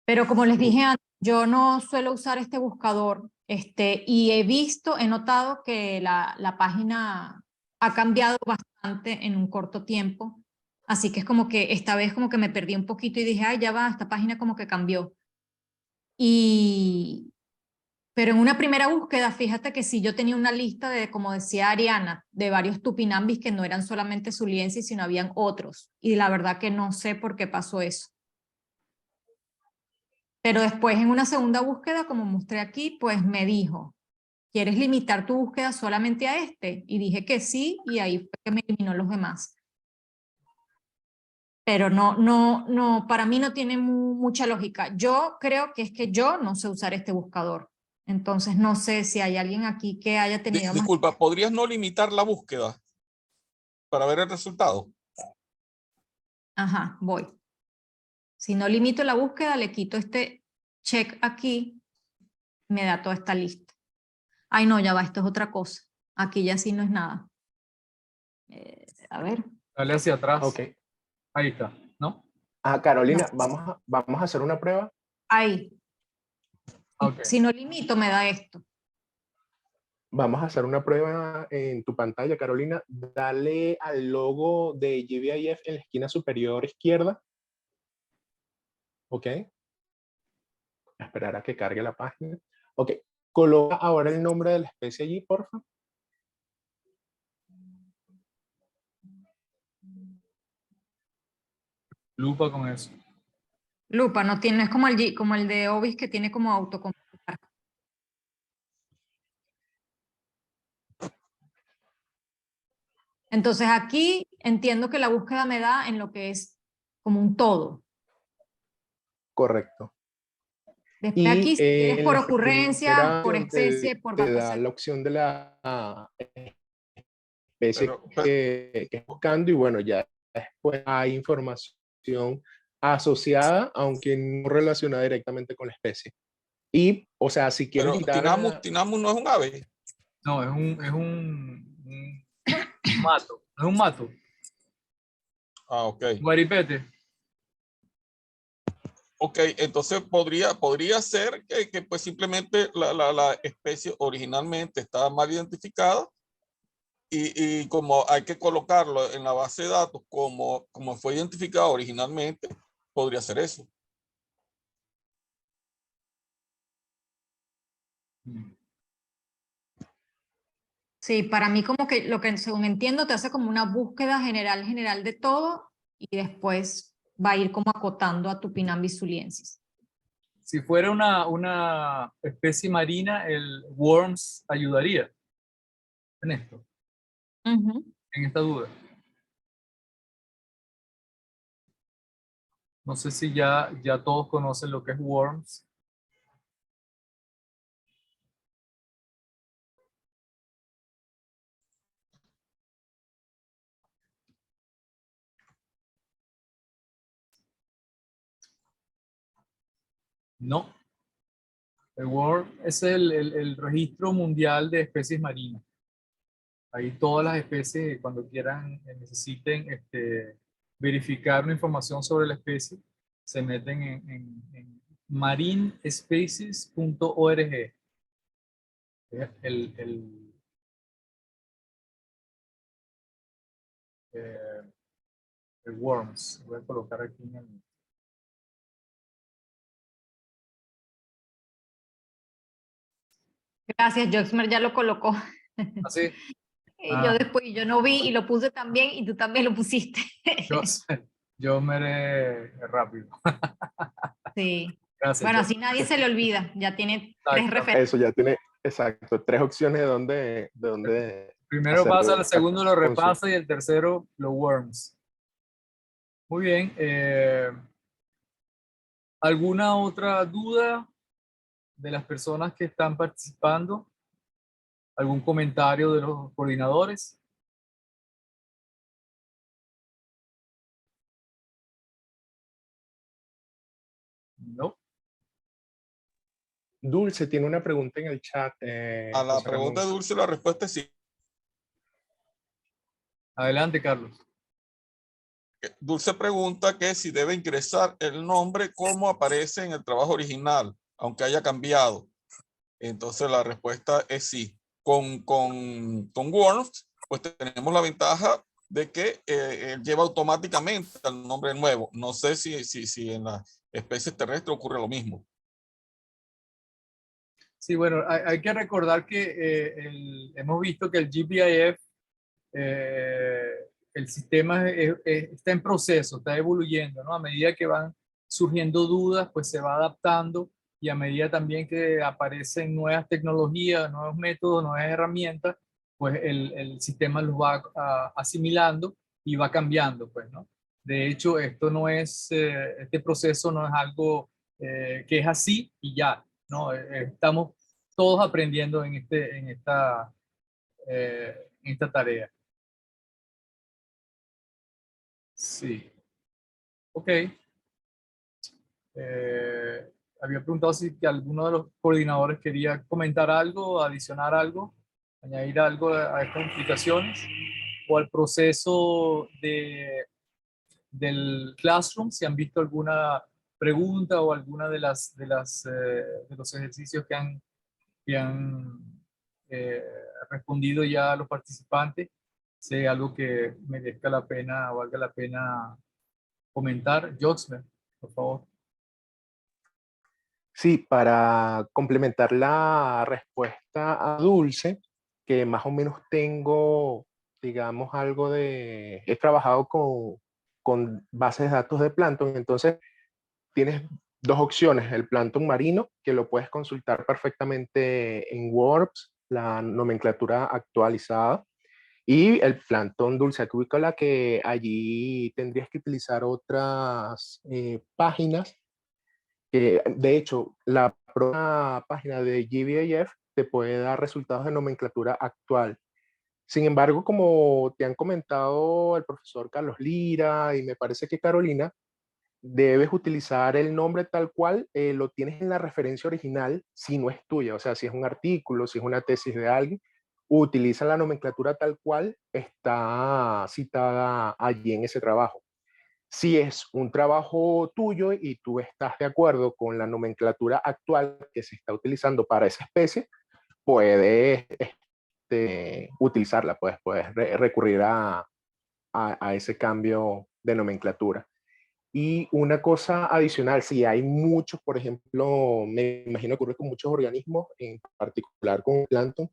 Pero como les dije antes, yo no suelo usar este buscador, y he notado que la página ha cambiado bastante en un corto tiempo, así que es como que esta vez como que me perdí un poquito y dije, ay, ya va, esta página como que cambió. Pero en una primera búsqueda, fíjate que sí, yo tenía una lista de, como decía Ariana, de varios tupinambis que no eran solamente zuliensis, sino habían otros, y la verdad que no sé por qué pasó eso. Pero después en una segunda búsqueda, como mostré aquí, pues me dijo, ¿quieres limitar tu búsqueda solamente a este? Y dije que sí, y ahí fue que me eliminó los demás. Pero no, para mí no tiene mucha lógica. Yo creo que es que yo no sé usar este buscador. Entonces no sé si hay alguien aquí que haya tenido más. Disculpa, ¿podrías no limitar la búsqueda para ver el resultado? Ajá, voy. Si no limito la búsqueda, le quito este check aquí, me da toda esta lista. Ay, no, ya va, esto es otra cosa. Aquí ya sí no es nada. A ver. Dale hacia atrás. Ok. Ahí está, ¿no? Carolina, No. vamos a hacer una prueba. Ahí. Ok. Si no limito, me da esto. Vamos a hacer una prueba en tu pantalla, Carolina. Dale al logo de GBIF en la esquina superior izquierda. Ok. Esperar a que cargue la página. Ok. Coloca ahora el nombre de la especie allí, por favor. Lupa con eso. Lupa, no tiene, es como el de Obis que tiene como autocompletar. Entonces aquí entiendo que la búsqueda me da en lo que es como un todo. Correcto. Después aquí, si quieres en por la ocurrencia, primera por opción especie, por te da base. la opción de la especie Pero- que es buscando, y bueno, ya después hay información asociada, aunque no relacionada directamente con la especie. Y, o sea, si quieres Pero quitar Tinamus no es un ave. No, es un mato. No es un mato. Ah, ok. Guaripete. Ok, entonces podría ser que pues simplemente la especie originalmente estaba mal identificada y como hay que colocarlo en la base de datos como fue identificado originalmente, podría ser eso. Sí, para mí como que lo que según entiendo te hace como una búsqueda general de todo y después va a ir como acotando a tu Pinambis zuliensis. Si fuera una especie marina, el worms ayudaría en esto, en esta duda. No sé si ya todos conocen lo que es worms. No. El worm es el registro mundial de especies marinas. Ahí todas las especies, cuando quieran, necesiten verificar una información sobre la especie, se meten en marinespecies.org. El, el, eh, el worms. Voy a colocar aquí en el... Gracias, Joxmer ya lo colocó. Así. Y yo después, yo no vi y lo puse también y tú también lo pusiste. Yo me rápido. Sí. Gracias, Bueno, yo. así nadie se le olvida. Ya tiene 3 referencias. eso, ya tiene, exacto, 3 opciones de dónde Primero hacer pasa, la el segundo lo consulta. repasa y el tercero los worms. Muy bien. ¿Alguna otra duda de las personas que están participando? ¿Algún comentario de los coordinadores? No. Dulce tiene una pregunta en el chat. A la José pregunta de Ramón. Dulce la respuesta es sí. Adelante, Carlos. Dulce pregunta que si debe ingresar el nombre como aparece en el trabajo original, aunque haya cambiado. Entonces la respuesta es sí. Con Worms, pues tenemos la ventaja de que lleva automáticamente al nombre nuevo. No sé si en las especies terrestres ocurre lo mismo. Sí, bueno, hay que recordar que hemos visto que el GBIF, el sistema está en proceso, está evoluyendo, ¿no? A medida que van surgiendo dudas, pues se va adaptando, y a medida también que aparecen nuevas tecnologías, nuevos métodos, nuevas herramientas, pues el sistema los va asimilando y va cambiando, pues, ¿no? De hecho, esto no es, este proceso no es algo que es así y ya, ¿no? Estamos todos aprendiendo en esta tarea. Sí. Ok. Había preguntado si que alguno de los coordinadores quería comentar algo, adicionar algo, añadir algo a estas explicaciones o al proceso del Classroom, si han visto alguna pregunta o alguna de los ejercicios que han respondido ya a los participantes, si hay algo que merezca la pena o valga la pena comentar. Joxmer, por favor. Sí, para complementar la respuesta a Dulce, que más o menos tengo, digamos, algo de... He trabajado con bases de datos de Plankton, entonces tienes dos opciones: el Plankton marino, que lo puedes consultar perfectamente en WORPS, la nomenclatura actualizada, y el Plankton dulce acuícola, que allí tendrías que utilizar otras páginas. De hecho, la propia página de GBAF te puede dar resultados de nomenclatura actual. Sin embargo, como te han comentado el profesor Carlos Lira y me parece que Carolina, debes utilizar el nombre tal cual lo tienes en la referencia original si no es tuya. O sea, si es un artículo, si es una tesis de alguien, utiliza la nomenclatura tal cual está citada allí en ese trabajo. Si es un trabajo tuyo y tú estás de acuerdo con la nomenclatura actual que se está utilizando para esa especie, puedes utilizarla, puedes recurrir a ese cambio de nomenclatura. Y una cosa adicional, si hay muchos, por ejemplo, me imagino que ocurre con muchos organismos, en particular con plancton,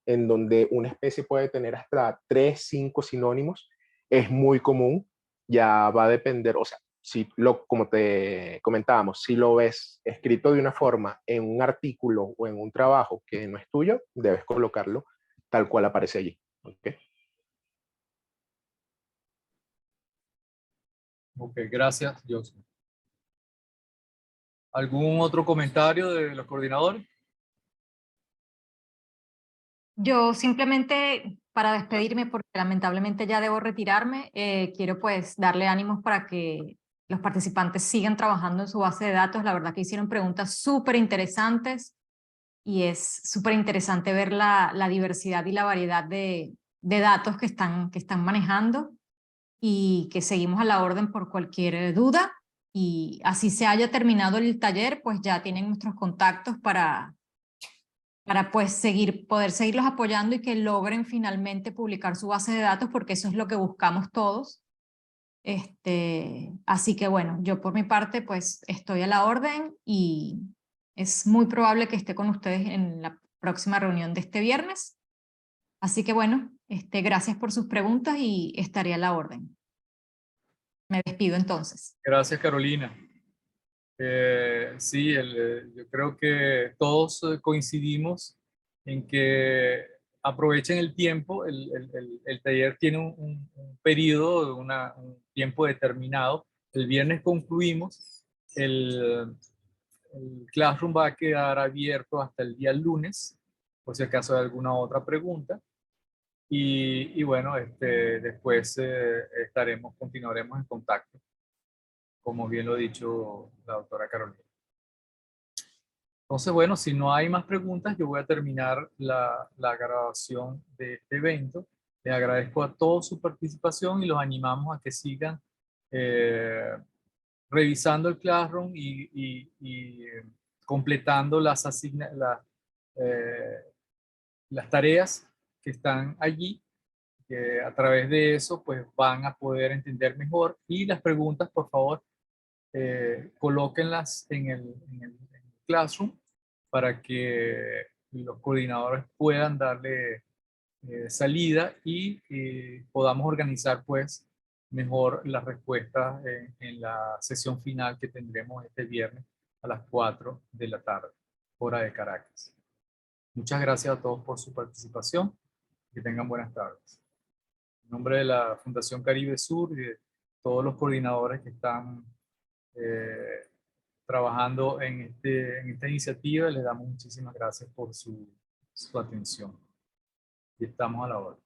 en donde una especie puede tener hasta 3, 5 sinónimos, es muy común. Ya va a depender, o sea, si como te comentábamos, si lo ves escrito de una forma en un artículo o en un trabajo que no es tuyo, debes colocarlo tal cual aparece allí. ¿Okay? Ok, gracias, Joseph. ¿Algún otro comentario de los coordinadores? Yo simplemente, para despedirme, porque lamentablemente ya debo retirarme, quiero pues darle ánimos para que los participantes sigan trabajando en su base de datos. La verdad que hicieron preguntas súper interesantes y es súper interesante ver la diversidad y la variedad de datos que están manejando, y que seguimos a la orden por cualquier duda. Y así se haya terminado el taller, pues ya tienen nuestros contactos para pues poder seguirlos apoyando y que logren finalmente publicar su base de datos, porque eso es lo que buscamos todos. Así que bueno, yo por mi parte pues estoy a la orden y es muy probable que esté con ustedes en la próxima reunión de este viernes. Así que bueno, gracias por sus preguntas y estaré a la orden. Me despido entonces. Gracias, Carolina. Sí, yo creo que todos coincidimos en que aprovechen el tiempo. El taller tiene un periodo, un tiempo determinado. El viernes concluimos. El Classroom va a quedar abierto hasta el día lunes, por si acaso hay alguna otra pregunta. Y bueno, después continuaremos en contacto, como bien lo ha dicho la doctora Carolina. Entonces, bueno, si no hay más preguntas, yo voy a terminar la grabación de este evento. Les agradezco a todos su participación y los animamos a que sigan revisando el Classroom y completando las tareas que están allí. Que a través de eso pues van a poder entender mejor, y las preguntas, por favor, colóquenlas en el Classroom para que los coordinadores puedan darle salida y podamos organizar pues mejor las respuestas en la sesión final que tendremos este viernes a las 4 de la tarde, hora de Caracas. Muchas gracias a todos por su participación. Que tengan buenas tardes. En nombre de la Fundación Caribe Sur y de todos los coordinadores que están trabajando en esta iniciativa, les damos muchísimas gracias por su atención. Y estamos a la hora.